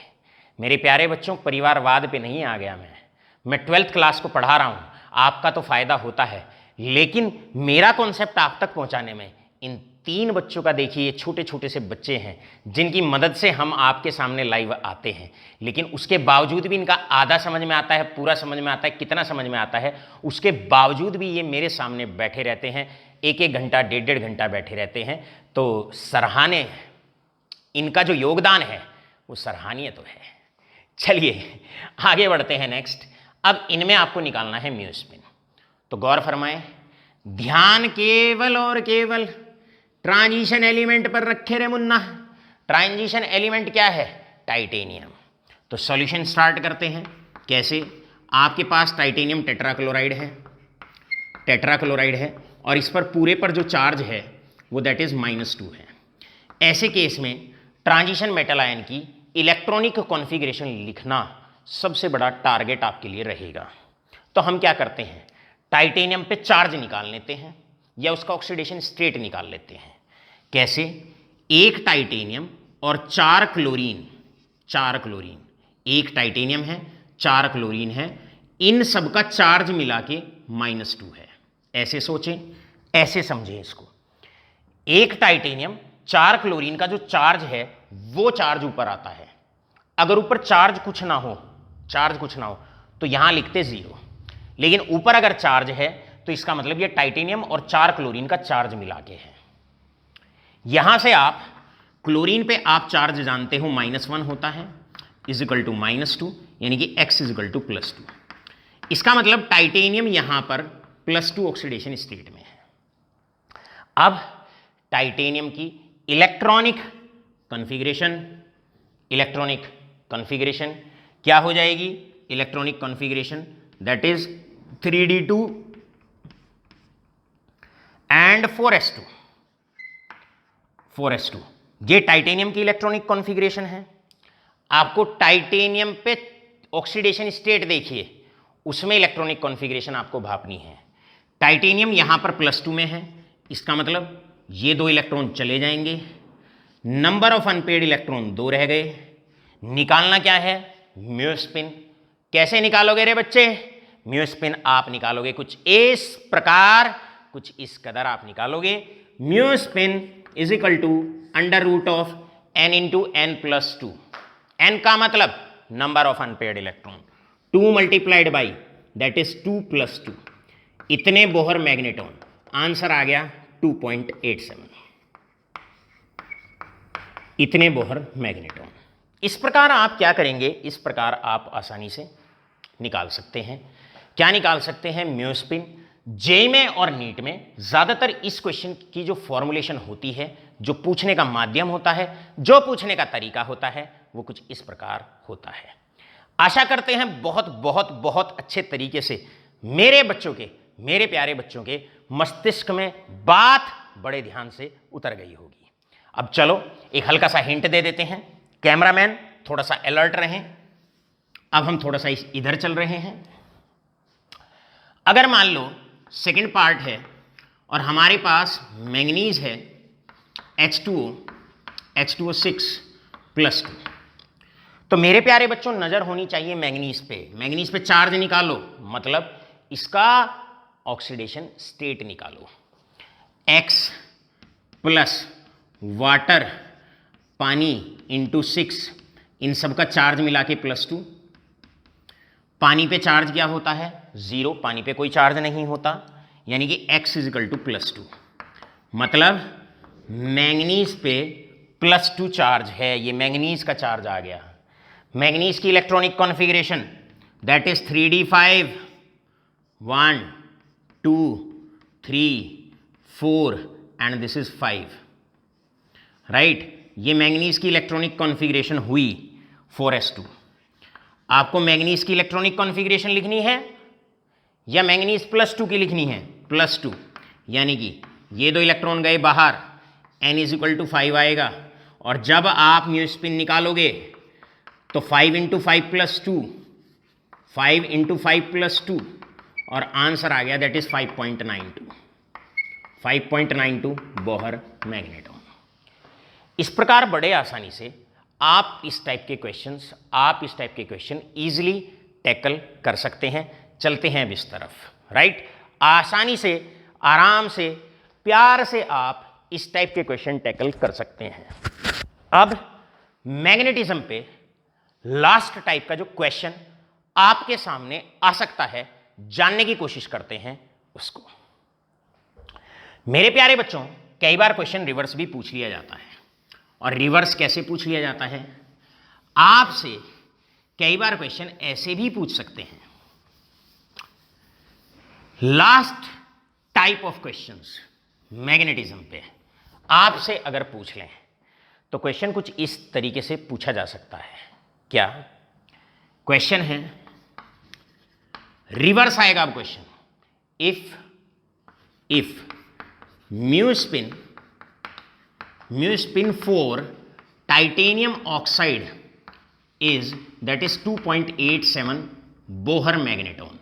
मेरे प्यारे बच्चों, परिवारवाद पे नहीं आ गया मैं 12th क्लास को पढ़ा रहा हूँ। आपका तो फायदा होता है, लेकिन मेरा कॉन्सेप्ट आप तक पहुँचाने में इन 3 बच्चों का, देखिए ये छोटे छोटे से बच्चे हैं जिनकी मदद से हम आपके सामने लाइव आते हैं, लेकिन उसके बावजूद भी इनका आधा समझ में आता है, पूरा समझ में आता है, कितना समझ में आता है, उसके बावजूद भी ये मेरे सामने बैठे रहते हैं, 1-1 घंटा 1.5 घंटा बैठे रहते हैं। तो सराहनीय, इनका जो योगदान है वो सराहनीय तो है। चलिए आगे बढ़ते हैं नेक्स्ट। अब इनमें आपको निकालना है म्यू स्पिन। तो गौर फरमाएं, ध्यान केवल और केवल ट्रांजिशन एलिमेंट पर रखे रे मुन्ना। ट्रांजिशन एलिमेंट क्या है? टाइटेनियम। तो सॉल्यूशन स्टार्ट करते हैं। कैसे? आपके पास टाइटेनियम टेट्राक्लोराइड है और इस पर पूरे पर जो चार्ज है वो दैट इज -2 है। ऐसे केस में ट्रांजिशन मेटल आयन की इलेक्ट्रॉनिक कॉन्फ़िगरेशन लिखना सबसे बड़ा टारगेट आपके लिए रहेगा। तो हम क्या करते हैं, टाइटेनियम पे चार्ज निकाल लेते हैं या उसका ऑक्सीडेशन स्टेट निकाल लेते हैं। कैसे? 1 टाइटेनियम और 4 क्लोरीन, एक टाइटेनियम है 4 क्लोरीन है, इन सब का चार्ज मिला के -2 है। ऐसे सोचें, ऐसे समझें इसको। 1 टाइटेनियम 4 क्लोरीन का जो चार्ज है वो चार्ज ऊपर आता है। अगर ऊपर चार्ज कुछ ना हो तो यहां लिखते 0, लेकिन ऊपर अगर चार्ज है तो इसका मतलब ये टाइटेनियम और 4 क्लोरीन का चार्ज मिला के है। यहां से आप क्लोरीन पे आप चार्ज जानते हो -1 होता है = -2, यानी कि x = +2। इसका मतलब टाइटेनियम यहां पर +2 ऑक्सीडेशन स्टेट में है। अब टाइटेनियम की इलेक्ट्रॉनिक कॉन्फ़िगरेशन क्या हो जाएगी? Electronic configuration that is 3d2 and 4s2। ये टाइटेनियम की इलेक्ट्रॉनिक कॉन्फ़िगरेशन है। आपको टाइटेनियम पे ऑक्सीडेशन स्टेट देखिए, उसमें इलेक्ट्रॉनिक कॉन्फ़िगरेशन आपको भापनी है। टाइटेनियम यहां पर +2 में है, इसका मतलब ये 2 इलेक्ट्रॉन चले जाएंगे, नंबर ऑफ अनपेड इलेक्ट्रॉन 2 रह गए। निकालना क्या है? Mu spin. कैसे निकालोगे रे बच्चे? म्यू स्पिन आप निकालोगे कुछ इस प्रकार, कुछ इस कदर आप निकालोगे। Mu spin = √n × n+2। n का मतलब number of unpaired electron, 2 × that is 2 + 2, इतने बोहर मैग्नेटॉन। आंसर आ गया 2.87। इतने बोहर मैग्नेट्रॉन। इस प्रकार आप क्या करेंगे, इस प्रकार आप आसानी से निकाल सकते हैं। क्या निकाल सकते हैं, म्योस्पिन। जेईई में और नीट में ज़्यादातर इस क्वेश्चन की जो फॉर्मुलेशन होती है, जो पूछने का माध्यम होता है, जो पूछने का तरीका होता है, वो कुछ इस प्रकार होता है। आशा करते हैं बहुत बहुत बहुत अच्छे तरीके से मेरे बच्चों के, मेरे प्यारे बच्चों के मस्तिष्क में बात बड़े ध्यान से उतर गई होगी। अब चलो एक हल्का सा हिंट दे देते हैं। कैमरामैन थोड़ा सा अलर्ट रहें। अब हम थोड़ा सा इधर चल रहे हैं। अगर मान लो सेकंड पार्ट है और हमारे पास मैंगनीज है H2O6+2, तो मेरे प्यारे बच्चों नजर होनी चाहिए मैंगनीज पे। मैंगनीज पे चार्ज निकालो, मतलब इसका ऑक्सीडेशन स्टेट निकालो। X प्लस वाटर पानी इंटू 6, इन सब का चार्ज मिला के +2। पानी पे चार्ज क्या होता है, 0, पानी पे कोई चार्ज नहीं होता, यानी कि X = +2, मतलब मैंगनीज पे +2 चार्ज है। ये मैंगनीज का चार्ज आ गया। मैंगनीज की electronic configuration that is 3d5, 1 2 3 4 and this is 5, right. ये मैंगनीज की इलेक्ट्रॉनिक कॉन्फ़िगरेशन हुई 4s2। आपको मैंगनीज की इलेक्ट्रॉनिक कॉन्फ़िगरेशन लिखनी है या मैंगनीज +2 की लिखनी है, +2, यानी कि ये 2 इलेक्ट्रॉन गए बाहर, n = 5 आएगा। और जब आप म्योस्पिन निकालोगे तो 5 × 5 + 2, 5 × 5 + 2, और आंसर आ गया दैट इज 5.92 बोहर मैग्नेट्रॉन। इस प्रकार बड़े आसानी से आप इस टाइप के क्वेश्चन इजीली टैकल कर सकते हैं। चलते हैं अब इस तरफ, राइट। आसानी से, आराम से, प्यार से आप इस टाइप के क्वेश्चन टैकल कर सकते हैं। अब मैग्नेटिज्म पे लास्ट टाइप का जो क्वेश्चन आपके सामने आ सकता है, जानने की कोशिश करते हैं उसको। मेरे प्यारे बच्चों, कई बार क्वेश्चन रिवर्स भी पूछ लिया जाता है। और रिवर्स कैसे पूछ लिया जाता है, आपसे कई बार क्वेश्चन ऐसे भी पूछ सकते हैं। Last type of questions magnetism पे आपसे अगर पूछ लें तो क्वेश्चन कुछ इस तरीके से पूछा जा सकता है। क्या क्वेश्चन है, रिवर्स आएगा अब question, if mu spin 4 titanium oxide is that is 2.87 Bohr magneton,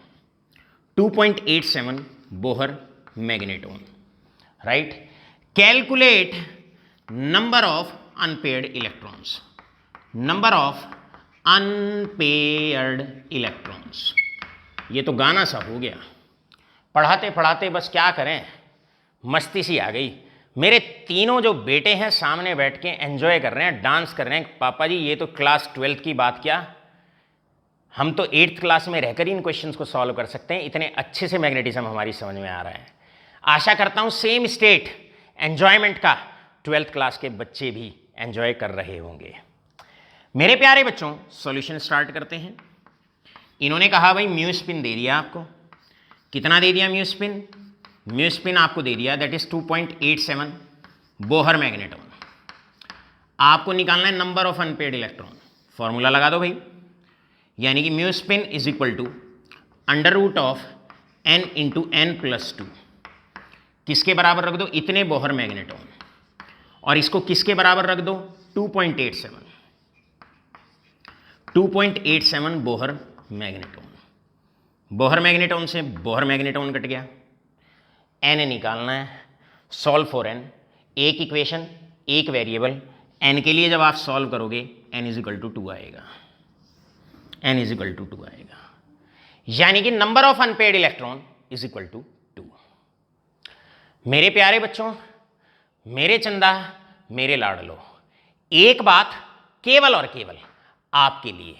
2.87 Bohr magneton, right. Calculate number of unpaired electrons, number of unpaired electrons. ये तो गाना सा हो गया, पढ़ाते पढ़ाते बस क्या करें, मस्ती सी आ गई। मेरे तीनों जो बेटे हैं सामने बैठ के एंजॉय कर रहे हैं, डांस कर रहे हैं। पापा जी ये तो क्लास 12th की बात, क्या हम तो 8th क्लास में रहकर ही इन क्वेश्चंस को सॉल्व कर सकते हैं। इतने अच्छे से मैग्नेटिज्म हमारी समझ में आ रहा है। आशा करता हूँ सेम स्टेट एंजॉयमेंट का 12th क्लास के बच्चे भी एंजॉय कर रहे होंगे। मेरे प्यारे बच्चों, सॉल्यूशन स्टार्ट करते हैं। इन्होंने कहा भाई म्योस्पिन दे दिया आपको, कितना दे दिया म्योस्पिन आपको दे दिया दैट इज 2.87 बोहर मैग्नेटॉन। आपको निकालना है number of unpaired electron. Formula लगा दो भाई, यानी कि mu spin is equal to √of n × n+2। किसके बराबर रख दो, इतने बोहर मैग्नेटॉन, और इसको किसके बराबर रख दो, 2.87 बोहर मैग्नेटॉन। बोहर मैग्नेटॉन से बोहर मैग्नेटॉन कट गया, n निकालना है, सॉल्व फॉर n, एक इक्वेशन एक वेरिएबल, n के लिए जब आप सॉल्व करोगे n = 2 आएगा, n = 2 आएगा, यानी कि number of unpaired electron is equal to 2। मेरे प्यारे बच्चों, मेरे चंदा, मेरे लाडलो, एक बात केवल और केवल आपके लिए,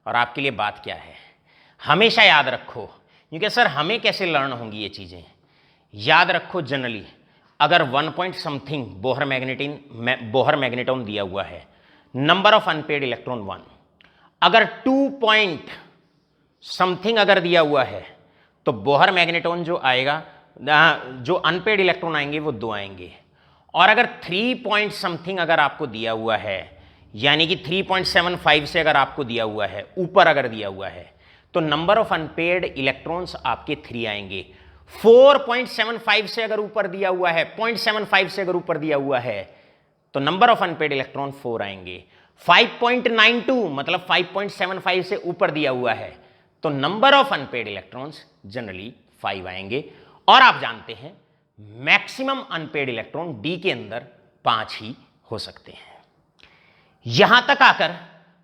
और आपके लिए बात क्या है, हमेशा याद रखो, क्योंकि सर हमें कैसे लर्न होंगी ये चीज़ें, याद रखो जनरली अगर 1 पॉइंट समथिंग बोहर मैग्नेटॉन दिया हुआ है, नंबर ऑफ अनपेड इलेक्ट्रॉन 1, अगर 2 पॉइंट समथिंग अगर दिया हुआ है तो बोहर मैग्नेटॉन जो आएगा, जो अनपेड इलेक्ट्रॉन आएंगे वो 2 आएंगे। और अगर 3 पॉइंट समथिंग अगर आपको दिया हुआ है, यानी कि 3.75 से अगर आपको दिया हुआ है, ऊपर अगर दिया हुआ है, तो नंबर ऑफ अनपेड इलेक्ट्रॉन्स आपके 3 आएंगे। 4.75 से अगर ऊपर दिया हुआ है, 0.75 से अगर ऊपर दिया हुआ है, तो नंबर ऑफ अनपेड इलेक्ट्रॉन 4 आएंगे। 5.92 मतलब 5.75 से ऊपर दिया हुआ है, तो number of unpaired electrons generally 5 आएंगे। और आप जानते हैं मैक्सिमम अनपेड इलेक्ट्रॉन डी के अंदर 5 ही हो सकते हैं। यहां तक आकर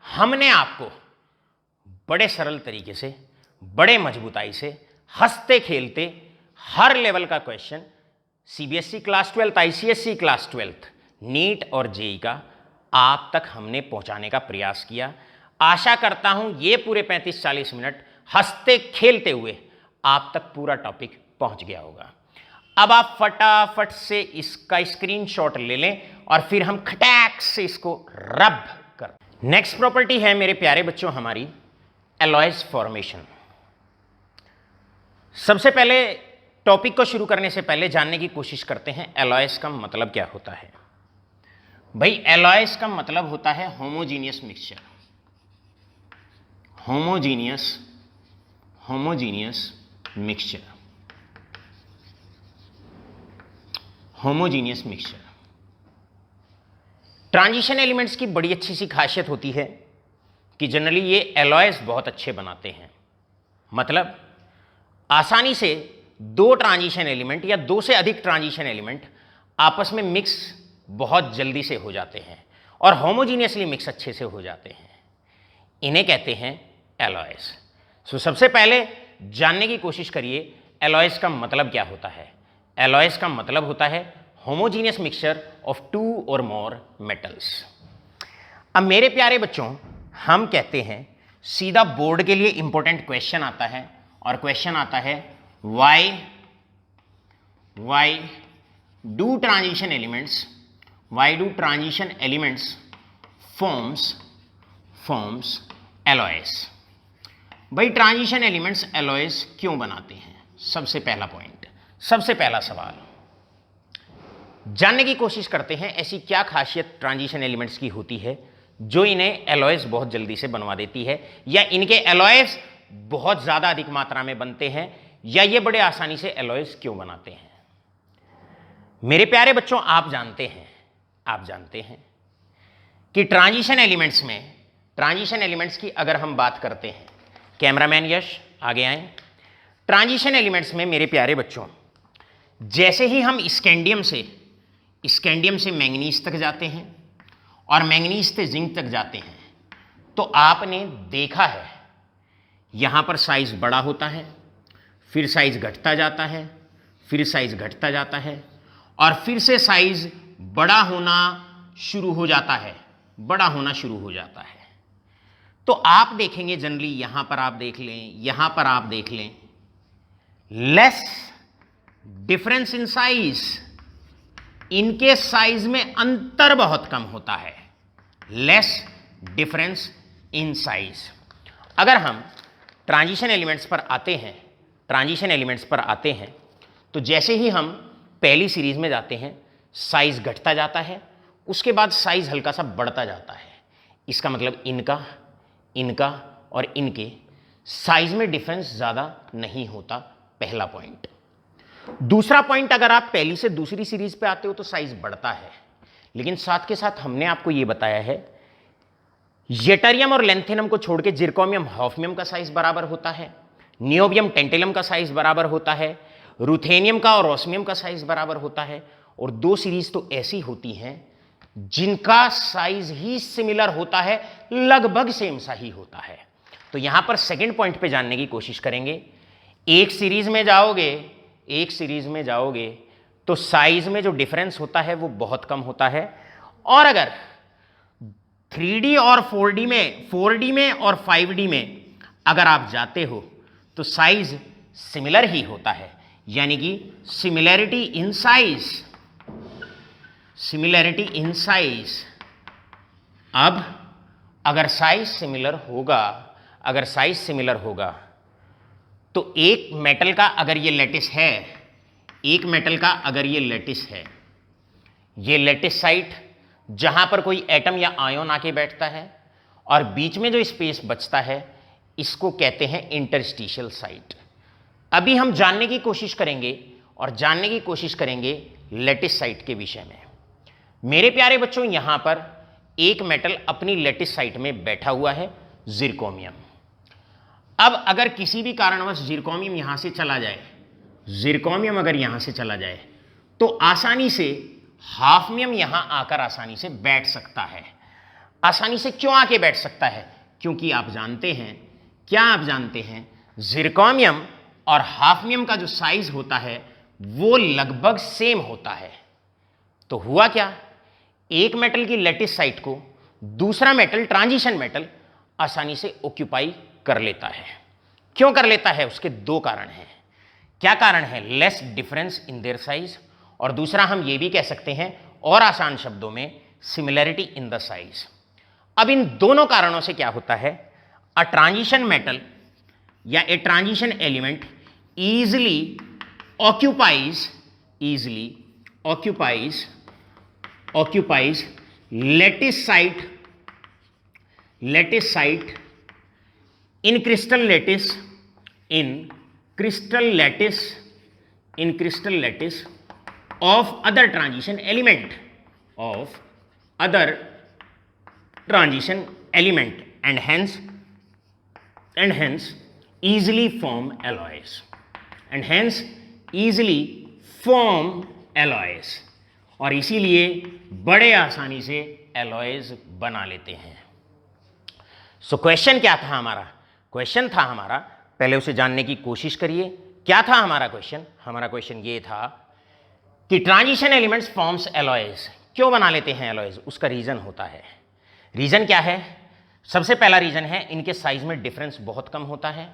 हमने आपको बड़े सरल तरीके से, बड़े मजबूताई से, हंसते खेलते हर लेवल का question CBSE class 12, ICSE class 12, NEET और जेई का आप तक हमने पहुंचाने का प्रयास किया। आशा करता हूं ये पूरे 35-40 मिनट हंसते खेलते हुए आप तक पूरा टॉपिक पहुंच गया होगा। अब आप फटाफट से इसका स्क्रीनशॉट ले लें और फिर हम खटैक से इसको रब कर। नेक्स्ट प्रॉपर्टी है मेरे प्यारे बच्चों हमारी एलॉयज फॉर्मेशन। सबसे पहले टॉपिक को शुरू करने से पहले जानने की कोशिश करते हैं एलॉयज का मतलब क्या होता है। भाई एलॉयज का मतलब होता है homogeneous mixture, homogeneous mixture, homogeneous mixture. Transition elements की बड़ी अच्छी सी खासियत होती है कि जनरली ये एलॉयज बहुत अच्छे बनाते हैं। मतलब आसानी से 2 ट्रांजिशन एलिमेंट या 2 से अधिक ट्रांजिशन एलिमेंट आपस में मिक्स बहुत जल्दी से हो जाते हैं और होमोजीनियसली मिक्स अच्छे से हो जाते हैं। इन्हें कहते हैं एलॉयज। सो सबसे पहले जानने की कोशिश करिए एलॉयज का मतलब क्या होता है। एलॉयज का मतलब होता है होमोजीनियस मिक्सचर ऑफ 2 और मोर मेटल्स। अब मेरे प्यारे बच्चों हम कहते हैं सीधा बोर्ड के लिए इंपॉर्टेंट क्वेश्चन आता है और क्वेश्चन आता है why do transition elements forms alloys. भाई ट्रांजिशन एलिमेंट्स एलॉयज क्यों बनाते हैं? सबसे पहला पॉइंट, सबसे पहला सवाल जानने की कोशिश करते हैं ऐसी क्या खासियत ट्रांजिशन एलिमेंट्स की होती है जो इन्हें एलॉयज बहुत जल्दी से बनवा देती है, या इनके एलॉयज बहुत ज्यादा अधिक मात्रा में बनते हैं, या ये बड़े आसानी से एलॉयज क्यों बनाते हैं। मेरे प्यारे बच्चों आप जानते हैं कि ट्रांजिशन एलिमेंट्स की अगर हम बात करते हैं, कैमरामैन यश आगे आए। ट्रांजिशन एलिमेंट्स में मेरे प्यारे बच्चों जैसे ही हम स्कैंडियम से मैंगनीज तक जाते हैं और मैंगनीज से जिंक तक जाते हैं, तो आपने देखा है यहां पर साइज बड़ा होता है, फिर साइज घटता जाता है, फिर साइज घटता जाता है और फिर से साइज बड़ा होना शुरू हो जाता है। तो आप देखेंगे जनरली यहां पर आप देख लें लेस डिफरेंस इन साइज, इनके साइज में अंतर बहुत कम होता है, लेस डिफरेंस इन साइज। अगर हम ट्रांजिशन एलिमेंट्स पर आते हैं तो जैसे ही हम पहली सीरीज में जाते हैं साइज घटता जाता है, उसके बाद साइज हल्का सा बढ़ता जाता है। इसका मतलब इनका और इनके साइज में डिफरेंस ज्यादा नहीं होता, पहला पॉइंट। दूसरा पॉइंट, अगर आप पहली से दूसरी सीरीज पे आते हो तो साइज बढ़ता है, लेकिन साथ के साथ हमने आपको यह बताया है येटरियम और लेंथेनम को छोड़ के जिरकोनियम हॉफनियम का साइज बराबर होता है, नियोबियम टेंटेलम का साइज बराबर होता है, रुथेनियम का और ऑस्मियम का साइज बराबर होता है। और 2 सीरीज तो ऐसी होती हैं जिनका साइज ही सिमिलर होता है, लगभग सेम सा ही होता है। तो यहां पर सेकंड पॉइंट पे जानने की कोशिश करेंगे। एक सीरीज में जाओगे तो साइज में जो डिफरेंस होता है वो बहुत कम होता है, और अगर 3D और 4D में और 5D में अगर आप जाते हो तो साइज सिमिलर ही होता है, यानी कि similarity in size similarity in size. अब अगर साइज सिमिलर होगा, अगर साइज सिमिलर होगा तो एक मेटल का अगर ये लैटिस है, एक मेटल का अगर ये लैटिस है, ये लैटिस साइट जहां पर कोई एटम या आयन आके बैठता है और बीच में जो स्पेस बचता है इसको कहते हैं इंटरस्टिशियल साइट। अभी हम जानने की कोशिश करेंगे और जानने की कोशिश करेंगे लैटिस साइट के विषय में। मेरे प्यारे बच्चों, यहां पर एक मेटल अपनी लैटिस साइट में बैठा हुआ है, जिरकोनियम। अब अगर किसी भी कारणवश जिरकोनियम यहां से चला जाए, जिरकोनियम अगर यहां से चला जाए तो आसानी से हाफनियम यहां आकर आसानी से बैठ सकता है। आसानी से क्यों आके बैठ सकता है? क्योंकि आप जानते हैं, क्या आप जानते हैं, जिरकोनियम और हाफनियम का जो साइज होता है वो लगभग सेम होता है। तो हुआ क्या, एक मेटल की लैटिस साइट को दूसरा मेटल, ट्रांजिशन मेटल, आसानी से ऑक्यूपाई कर लेता है। क्यों कर लेता है? उसके दो कारण हैं। क्या कारण है? Less difference in their size, और दूसरा हम ये भी कह सकते हैं और आसान शब्दों में सिमिलैरिटी इन द साइज। अब इन दोनों कारणों से क्या होता है, अ ट्रांजिशन मेटल या a transition element easily occupies lattice site in crystal lattice of other transition element and hence easily form alloys और इसीलिए बड़े आसानी से एलॉयज बना लेते हैं। सो क्वेश्चन क्या था हमारा? क्वेश्चन था हमारा, पहले उसे जानने की कोशिश करिए। क्या था हमारा क्वेश्चन? हमारा क्वेश्चन ये था कि ट्रांजिशन एलिमेंट्स फॉर्म्स एलॉयज। क्यों बना लेते हैं एलॉयज? उसका रीजन होता है। रीजन क्या है? सबसे पहला रीजन है इनके साइज में डिफरेंस बहुत कम होता है,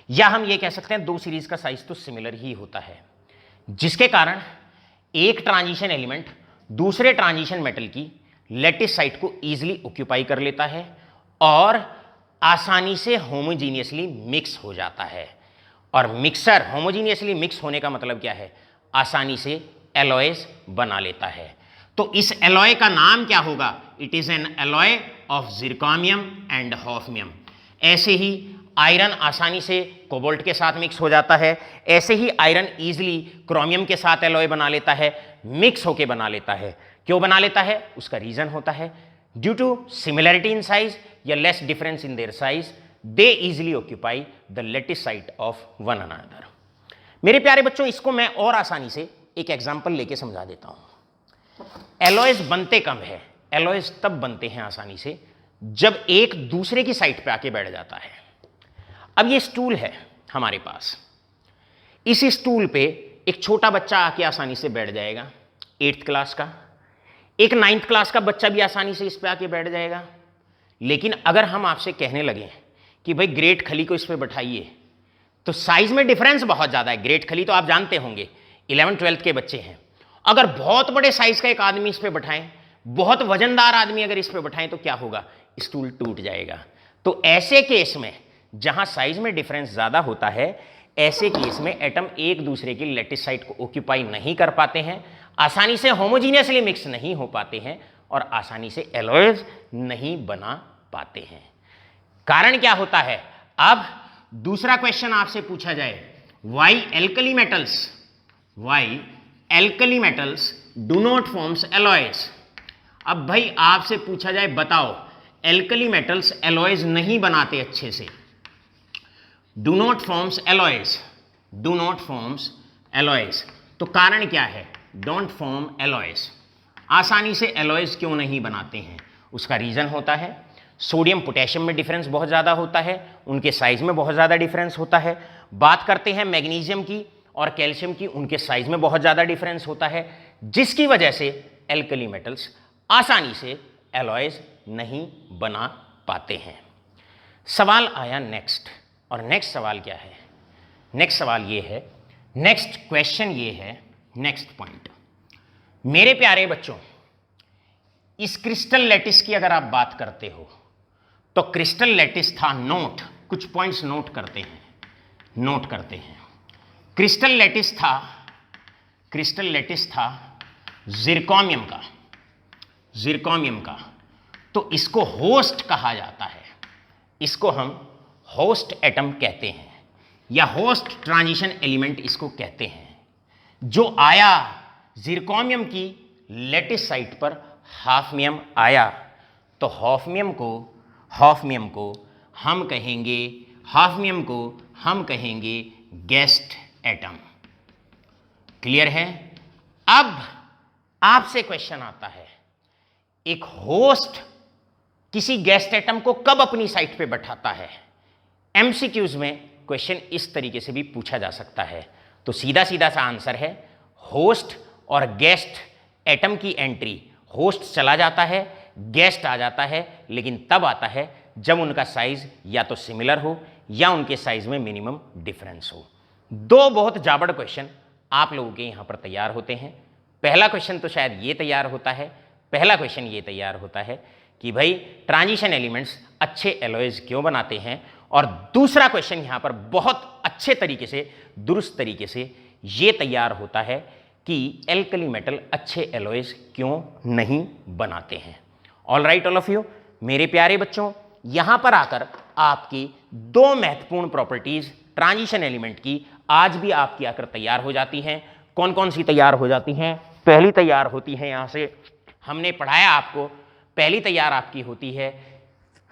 या हम ये कह सकते हैं दो सीरीज का साइज तो सिमिलर ही होता है, जिसके कारण एक ट्रांजिशन एलिमेंट दूसरे ट्रांजिशन मेटल की लैटिस साइट को इजीली ऑक्यूपाई कर लेता है और आसानी से होमोजीनियसली मिक्स हो जाता है। और मिक्सर होमोजीनियसली मिक्स होने का मतलब क्या है? आसानी से एलॉयज बना लेता है। तो इस एलॉय का नाम क्या होगा? It is an alloy of zirconium and hafnium. ऐसे ही आयरन आसानी से कोबाल्ट के साथ मिक्स हो जाता है, ऐसे ही आयरन इजीली क्रोमियम के साथ एलॉय बना लेता है, मिक्स होके बना लेता है। क्यों बना लेता है? उसका रीजन होता है due to similarity in size या less difference in their size, they easily occupy the lattice site of one another. मेरे प्यारे बच्चों, इसको मैं और आसानी से एक एग्जांपल लेके समझा देता हूं। एलॉयज बनते कब है? एलॉयज तब बनते हैं आसानी से जब एक दूसरे की साइट पे आके बैठ जाता है। अब ये स्टूल है हमारे पास, इस स्टूल पे एक छोटा बच्चा आके आसानी से बैठ जाएगा, 8th क्लास का, एक 9th क्लास का बच्चा भी आसानी से इस पे आके बैठ जाएगा। लेकिन अगर हम आपसे कहने लगे कि भाई ग्रेट खली को इस पे बैठाइए, तो साइज में डिफरेंस बहुत ज्यादा है। ग्रेट खली तो आप जानते होंगे 11th 12th के बच्चे हैं। अगर बहुत बड़े साइज का एक आदमी इस पे बैठाएं, बहुत वजनदार आदमी अगर इस पे बैठाएं, तो क्या होगा? स्टूल टूट जाएगा। तो ऐसे केस में जहां साइज में डिफरेंस ज्यादा होता है, ऐसे केस में एटम एक दूसरे की लैटिस साइट को ऑक्यूपाई नहीं कर पाते हैं, आसानी से होमोजीनियसली मिक्स नहीं हो पाते हैं और आसानी से एलॉयज नहीं बना पाते हैं। कारण क्या होता है? अब दूसरा क्वेश्चन आपसे पूछा जाए, why alkali metals do not forms alloys. अब भाई आपसे पूछा जाए, बताओ एल्कली मेटल्स एलॉयज नहीं बनाते अच्छे से, डू नॉट फॉर्म्स एलॉयज, तो कारण क्या है? डोंट फॉर्म एलॉयज, आसानी से एलॉयज क्यों नहीं बनाते हैं? उसका रीजन होता है सोडियम पोटेशियम में डिफरेंस बहुत ज़्यादा होता है, उनके साइज में बहुत ज़्यादा डिफरेंस होता है। बात करते हैं मैग्नीशियम की और कैल्शियम की, उनके साइज में बहुत ज़्यादा डिफरेंस होता है, जिसकी वजह से एल्कली मेटल्स आसानी से एलॉयज नहीं बना पाते हैं। सवाल आया नेक्स्ट, और नेक्स्ट सवाल क्या है? नेक्स्ट सवाल ये है, नेक्स्ट क्वेश्चन ये है, नेक्स्ट पॉइंट। मेरे प्यारे बच्चों, इस क्रिस्टल लैटिस की अगर आप बात करते हो तो क्रिस्टल लैटिस था नोट, कुछ पॉइंट्स नोट करते हैं। क्रिस्टल लैटिस था जिरकॉनियम का, तो इसको होस्ट कहा जाता है, इसको हम होस्ट एटम कहते हैं या होस्ट ट्रांजिशन एलिमेंट इसको कहते हैं। जो आया जिरकॉनियम की लैटिस साइट पर हाफनियम आया, तो हाफनियम को हम कहेंगे गेस्ट एटम। क्लियर है? अब आपसे क्वेश्चन आता है, एक होस्ट किसी गेस्ट एटम को कब अपनी साइट पे बैठाता है? एमसीक्यूज में क्वेश्चन इस तरीके से भी पूछा जा सकता है। तो सीधा सा आंसर है, होस्ट और गेस्ट एटम की एंट्री, होस्ट चला जाता है, गेस्ट आ जाता है, लेकिन तब आता है जब उनका साइज या तो सिमिलर हो या उनके साइज में मिनिमम डिफरेंस हो। दो बहुत जाबड़ क्वेश्चन आप लोगों के यहां पर तैयार होते हैं। पहला क्वेश्चन तो शायद ये तैयार होता है कि भाई ट्रांजिशन एलिमेंट्स अच्छे एलॉयज क्यों बनाते हैं, और दूसरा क्वेश्चन यहां पर बहुत अच्छे तरीके से, दुरुस्त तरीके से ये तैयार होता है कि एल्कली मेटल अच्छे एलॉयज क्यों नहीं बनाते हैं। All right all of you, मेरे प्यारे बच्चों, यहां पर आकर आपकी दो महत्वपूर्ण प्रॉपर्टीज ट्रांजिशन एलिमेंट की आज भी आपकी आकर तैयार हो जाती हैं। कौन कौन सी तैयार हो जाती हैं? पहली तैयार होती है, यहां से हमने पढ़ाया आपको, पहली तैयार आपकी होती है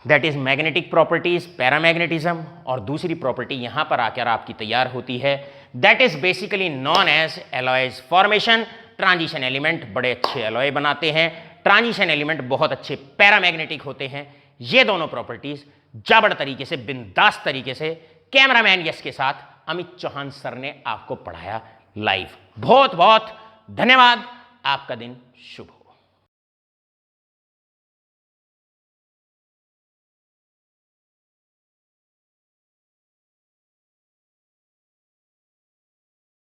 that is magnetic properties, paramagnetism, और दूसरी प्रॉपर्टी यहां पर आकर आपकी तैयार होती है that is basically known as alloys formation. Transition element बड़े अच्छे एलॉय बनाते हैं, ट्रांजिशन एलिमेंट बहुत अच्छे पैरामैग्नेटिक होते हैं। ये दोनों प्रॉपर्टीज जबड़ तरीके से, बिंदास तरीके से कैमरामैन यश के साथ अमित चौहान सर ने आपको पढ़ाया लाइव। बहुत बहुत धन्यवाद, आपका दिन शुभ हो।